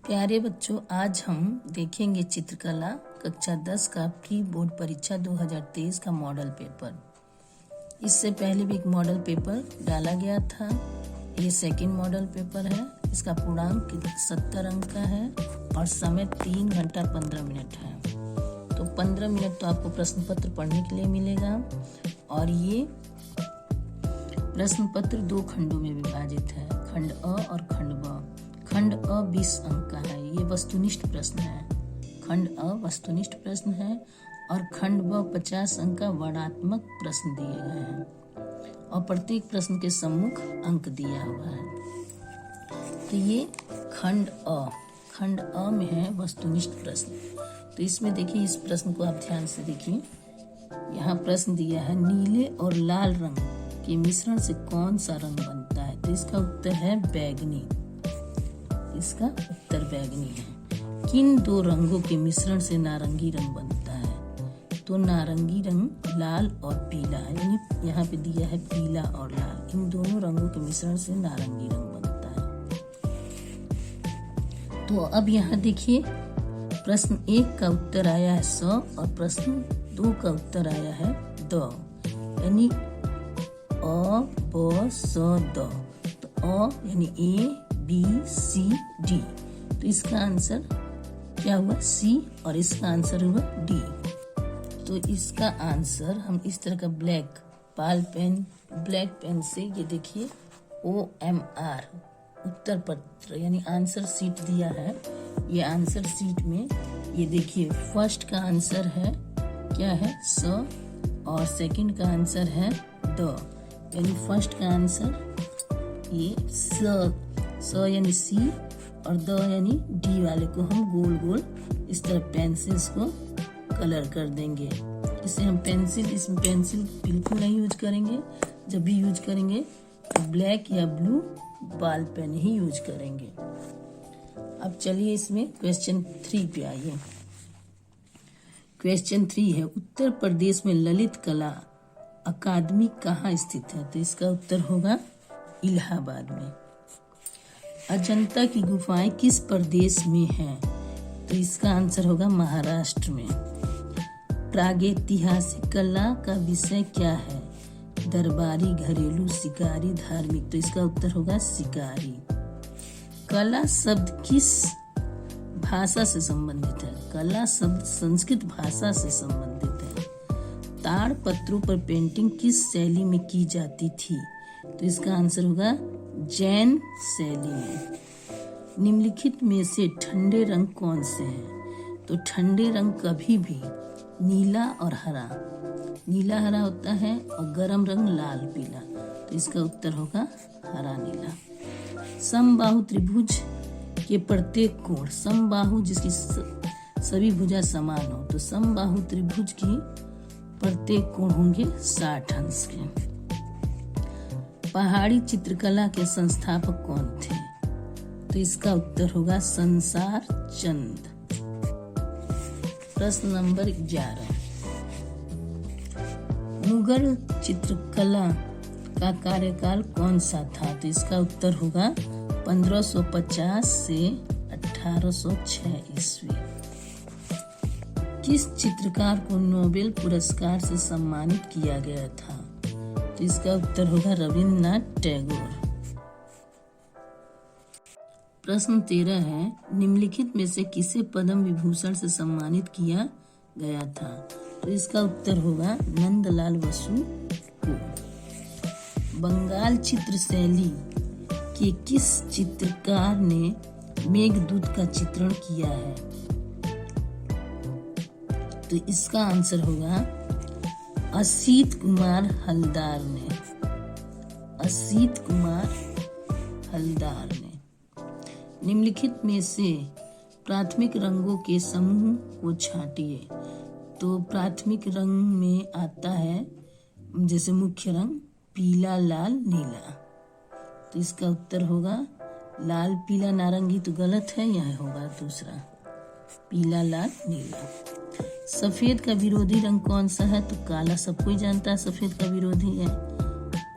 प्यारे बच्चों, आज हम देखेंगे चित्रकला कक्षा 10 का प्री बोर्ड परीक्षा 2023 का मॉडल पेपर। इससे पहले भी एक मॉडल पेपर डाला गया था। ये सेकंड मॉडल पेपर है। इसका पूर्णांक 70 अंक का है और समय 3 घंटा 15 मिनट है। तो 15 मिनट तो आपको प्रश्न पत्र पढ़ने के लिए मिलेगा। और ये प्रश्न पत्र 2 खंडों में विभाजित है, खंड अ और खंड ब। खंड अ 20 अंक का है। ये वस्तुनिष्ठ प्रश्न है। खंड अ वस्तुनिष्ठ प्रश्न है और खंड ब 50 अंक का वर्णनात्मक प्रश्न दिए गए हैं और प्रत्येक प्रश्न के सम्मुख अंक दिया हुआ है। तो ये खंड अ में है वस्तुनिष्ठ प्रश्न। तो इसमें देखिए, इस प्रश्न को आप ध्यान से देखिए। यहाँ प्रश्न दिया है, नीले और लाल रंग के मिश्रण से कौन सा रंग बनता है? तो इसका उत्तर है बैगनी। इसका उत्तर बैगनी है। किन 2 रंगों के मिश्रण से नारंगी रंग बनता है? तो नारंगी रंग लाल और पीला, यानी यहाँ पे दिया है पीला और लाल। इन दोनों रंगों के मिश्रण से नारंगी रंग बनता है। तो अब यहाँ देखिए, प्रश्न 1 का उत्तर आया है स और प्रश्न 2 का उत्तर आया है द, यानी अ ब स द। तो अ यानी ए बी सी डी। तो इसका आंसर क्या हुआ? सी, और इसका आंसर हुआ डी। तो इसका आंसर हम इस तरह का ब्लैक पेन से, ये देखिए OMR उत्तर पत्र यानी आंसर सीट दिया है। ये आंसर सीट में ये देखिए, फर्स्ट का आंसर है क्या है? स, और सेकंड का आंसर है द, यानी फर्स्ट का आंसर ये स यानी सी और द यानी डी वाले को हम गोल गोल इस तरह पेंसिल को कलर कर देंगे। इसे हम इसमें पेंसिल बिल्कुल नहीं यूज करेंगे। जब भी यूज करेंगे तो ब्लैक या ब्लू बॉल पेन ही यूज करेंगे। अब चलिए इसमें क्वेश्चन 3 पे आइए। क्वेश्चन 3 है, उत्तर प्रदेश में ललित कला अकादमी कहाँ स्थित है? तो इसका उत्तर होगा इलाहाबाद में। अजंता की गुफाएं किस प्रदेश में हैं? तो इसका आंसर होगा महाराष्ट्र में। प्रागैतिहासिक कला का विषय क्या है? दरबारी, घरेलू, शिकारी, धार्मिक। तो इसका उत्तर होगा शिकारी। कला शब्द किस भाषा से संबंधित है? कला शब्द संस्कृत भाषा से संबंधित है। ताड़ पत्रों पर पेंटिंग किस शैली में की जाती थी? तो इसका आंसर होगा जैन शैली में। निम्नलिखित में से ठंडे रंग कौन से हैं? तो ठंडे रंग कभी भी नीला और हरा, नीला हरा होता है, और गर्म रंग लाल पीला। तो इसका उत्तर होगा हरा नीला। समबाहु त्रिभुज के प्रत्येक कोण, समबाहु जिसकी सभी भुजा समान हो, तो समबाहु त्रिभुज की प्रत्येक कोण होंगे 60 अंश के। पहाड़ी चित्रकला के संस्थापक कौन थे? तो इसका उत्तर होगा संसार चंद। प्रश्न नंबर 11, मुगल चित्रकला का कार्यकाल कौन सा था? तो इसका उत्तर होगा 1550 से 1806 ईस्वी। किस चित्रकार को नोबेल पुरस्कार से सम्मानित किया गया था? तो इसका उत्तर होगा रविन्द्रनाथ टैगोर। प्रश्न 13 है, निम्नलिखित में से किसे पद्म विभूषण से सम्मानित किया गया था? तो इसका उत्तर होगा नंदलाल बसु को। बंगाल चित्र शैली के किस चित्रकार ने मेघदूत का चित्रण किया है? तो इसका आंसर होगा असित कुमार हलदार ने। असित कुमार हलदार ने। निम्नलिखित में से प्राथमिक रंगों के समूह को छांटिए। तो प्राथमिक रंग में आता है जैसे मुख्य रंग पीला, लाल, नीला। तो इसका उत्तर होगा लाल, पीला, नारंगी तो गलत है, यह होगा दूसरा पीला, लाल, नीला। सफेद का विरोधी रंग कौन सा है? तो काला, सब कोई जानता है सफेद का विरोधी है।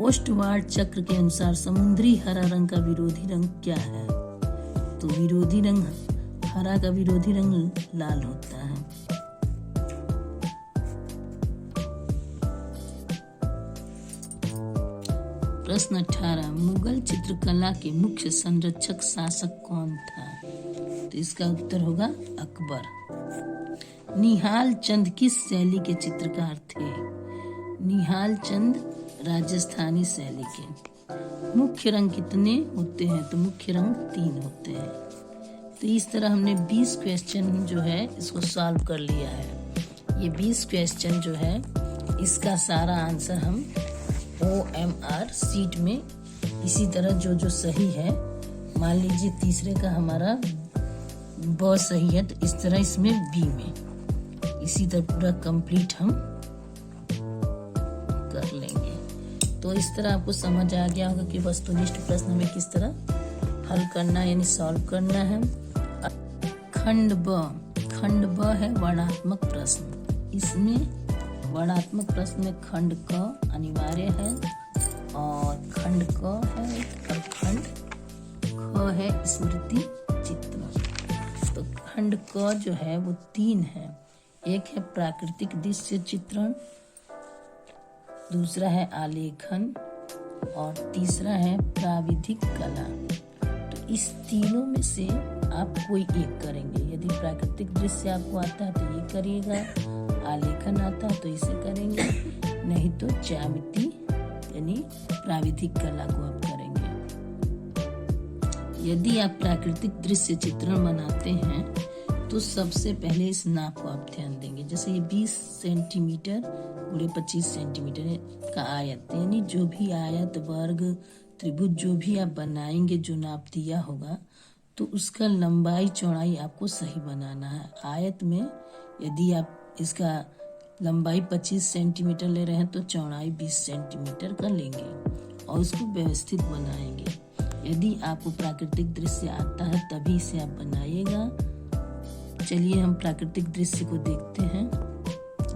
ओस्टवार्ड चक्र के अनुसार समुद्री हरा रंग का विरोधी रंग क्या है? तो विरोधी रंग हरा का विरोधी रंग लाल होता है। प्रश्न 18, मुगल चित्रकला के मुख्य संरक्षक शासक कौन था? तो इसका उत्तर होगा अकबर। निहाल चंद किस शैली के चित्रकार थे? निहाल चंद राजस्थानी शैली के। मुख्य रंग कितने होते हैं? तो मुख्य रंग 3 होते हैं। तो इस तरह हमने 20 क्वेश्चन जो है इसको सॉल्व कर लिया है। ये 20 क्वेश्चन जो है इसका सारा आंसर हम OMR सीट में इसी तरह जो सही है, मान लीजिए तीसरे का हमारा ब सही है तो इस तरह इसमें बी में इसी तरह पूरा कंप्लीट हम कर लेंगे। तो इस तरह आपको समझ आ गया होगा कि वस्तुनिष्ठ प्रश्न हमें किस तरह हल करना यानी सॉल्व करना है। खंड ब है वर्णात्मक प्रश्न। इसमें वर्णात्मक प्रश्न में खंड क अनिवार्य है और खंड क है और खंड ख है स्मृति चित्रण। तो खंड क जो है वो 3 है। एक है प्राकृतिक दृश्य चित्रण, दूसरा है आलेखन और तीसरा है प्राविधिक कला। तो इस तीनों में से आप कोई एक करेंगे। यदि प्राकृतिक दृश्य आपको आता है तो ये करिएगा, आलेखन आता है तो इसे करेंगे, नहीं तो ज्यामिति यानी प्राविधिक कला को आप करेंगे। यदि आप प्राकृतिक दृश्य चित्रण बनाते हैं तो सबसे पहले इस नाप को आप ध्यान देंगे। जैसे ये 20 सेंटीमीटर गुणे 25 सेंटीमीटर का आयत, यानी जो भी आयत वर्ग त्रिभुज जो भी आप बनाएंगे जो नाप दिया होगा तो उसका लंबाई चौड़ाई आपको सही बनाना है। आयत में यदि आप इसका लंबाई 25 सेंटीमीटर ले रहे हैं तो चौड़ाई 20 सेंटीमीटर का लेंगे और उसको व्यवस्थित बनाएंगे। यदि आपको प्राकृतिक दृश्य आता है तभी इसे आप बनाइएगा। चलिए हम प्राकृतिक दृश्य को देखते हैं।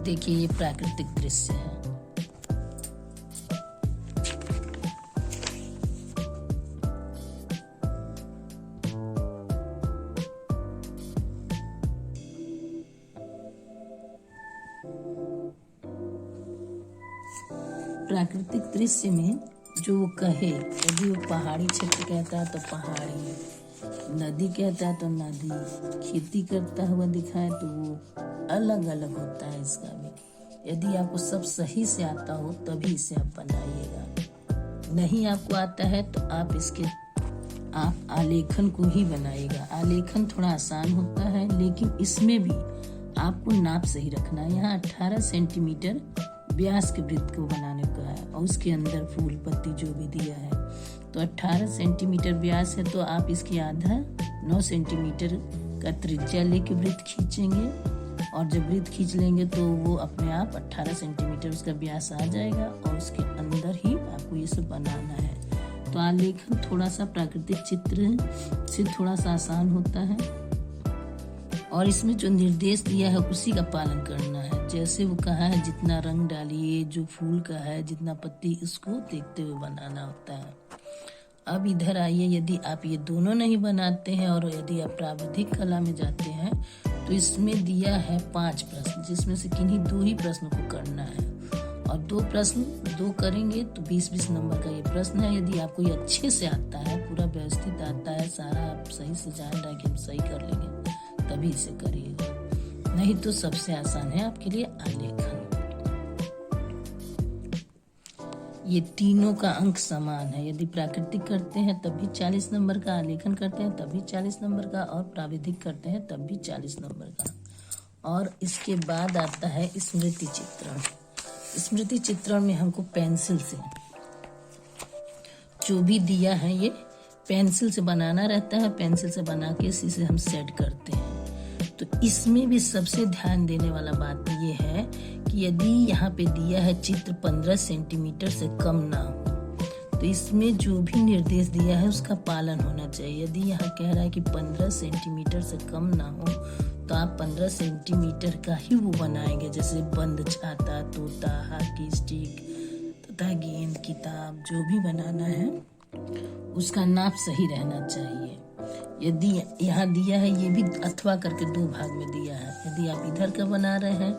देखिए ये प्राकृतिक दृश्य है। प्राकृतिक दृश्य में जो वो कहे, यदि वो पहाड़ी क्षेत्र कहता है तो पहाड़ी, नदी कहता है तो नदी, खेती करता हुआ दिखाए तो वो अलग अलग होता है इसका भी। यदि आपको सब सही से आता हो तभी इसे आप बनाइएगा। नहीं आपको आता है तो आप आलेखन को ही बनाइएगा। आलेखन थोड़ा आसान होता है लेकिन इसमें भी आपको नाप सही रखना है। यहाँ 18 सेंटीमीटर व्यास के वृत्त को बनाने का है और उसके अंदर फूल पत्ती जो भी दिया है तो 18 सेंटीमीटर व्यास है तो आप इसकी आधा 9 सेंटीमीटर का त्रिज्या लेके वृत्त खींचेंगे और जब वृत्त खींच लेंगे तो वो अपने आप 18 सेंटीमीटर उसका व्यास आ जाएगा और उसके अंदर ही आपको ये सब बनाना है। तो आलेखन थोड़ा सा प्राकृतिक चित्र से थोड़ा सा आसान होता है और इसमें जो निर्देश दिया है उसी का पालन करना है। जैसे वो कहा है जितना रंग डालिए, जो फूल का है जितना पत्ती, उसको देखते हुए बनाना होता है। अब इधर आइए, यदि आप ये दोनों नहीं बनाते हैं और यदि आप प्राविधिक कला में जाते हैं तो इसमें दिया है 5 प्रश्न, जिसमें से किन्हीं 2 ही प्रश्न को करना है और 2 प्रश्न 2 करेंगे तो 20-20 नंबर का ये प्रश्न है। यदि आपको ये अच्छे से आता है, पूरा व्यवस्थित आता है, सारा आप सही से जान रहे हैं कि हम सही कर लेंगे तभी इसे करिएगा, नहीं तो सबसे आसान है आपके लिए आलेखन। ये तीनों का अंक समान है। यदि प्राकृतिक करते हैं तब भी 40 नंबर का, आलेखन करते हैं तब भी 40 नंबर का और प्राविधिक करते हैं तब भी 40 नंबर का। और इसके बाद आता है स्मृति चित्रण। स्मृति चित्रण में हमको पेंसिल से जो भी दिया है ये पेंसिल से बनाना रहता है। पेंसिल से बना के इसे हम सेट करते हैं। तो इसमें भी सबसे ध्यान देने वाला बात ये है कि यदि यहाँ पे दिया है चित्र 15 सेंटीमीटर से कम ना हो तो इसमें जो भी निर्देश दिया है उसका पालन होना चाहिए। यदि यहाँ कह रहा है कि 15 सेंटीमीटर से कम ना हो तो आप 15 सेंटीमीटर का ही वो बनाएंगे, जैसे बंद छाता, तोता, हॉकी स्टिक तथा गेंद, किताब, जो भी बनाना है उसका नाप सही रहना चाहिए। यदि यहाँ दिया है, ये भी अथवा करके 2 भाग में दिया है। यदि आप इधर का बना रहे हैं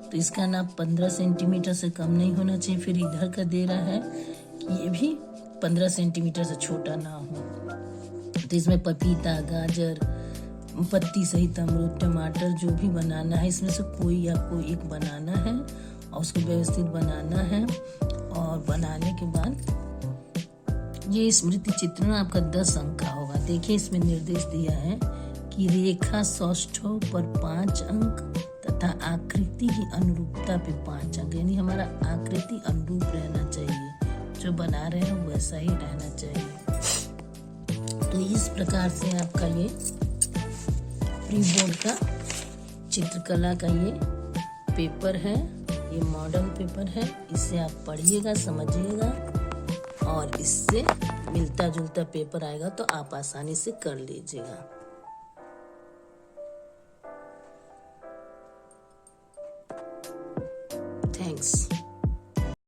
तो इसका नाप 15 सेंटीमीटर से कम नहीं होना चाहिए। फिर इधर का दे रहा है कि ये भी 15 सेंटीमीटर से छोटा ना हो। तो इसमें पपीता, गाजर, पत्ती सहित अमरूद, टमाटर जो भी बनाना है, इसमें से कोई आपको एक बनाना है और उसको व्यवस्थित बनाना है। और बनाने के बाद ये स्मृति चित्रण आपका 10 अंक का होगा। देखिए इसमें निर्देश दिया है कि रेखा सौष्ठव पर 5 अंक तथा आकृति की अनुरूपता पे 5 अंक, यानी हमारा आकृति अनुरूप रहना चाहिए, जो बना रहे हैं वैसा ही रहना चाहिए। तो इस प्रकार से आपका ये प्री बोर्ड का चित्रकला का ये पेपर है, ये मॉडल पेपर है। इसे आप पढ़िएगा, समझिएगा और इससे मिलता जुलता पेपर आएगा तो आप आसानी से कर लीजिएगा। थैंक्स।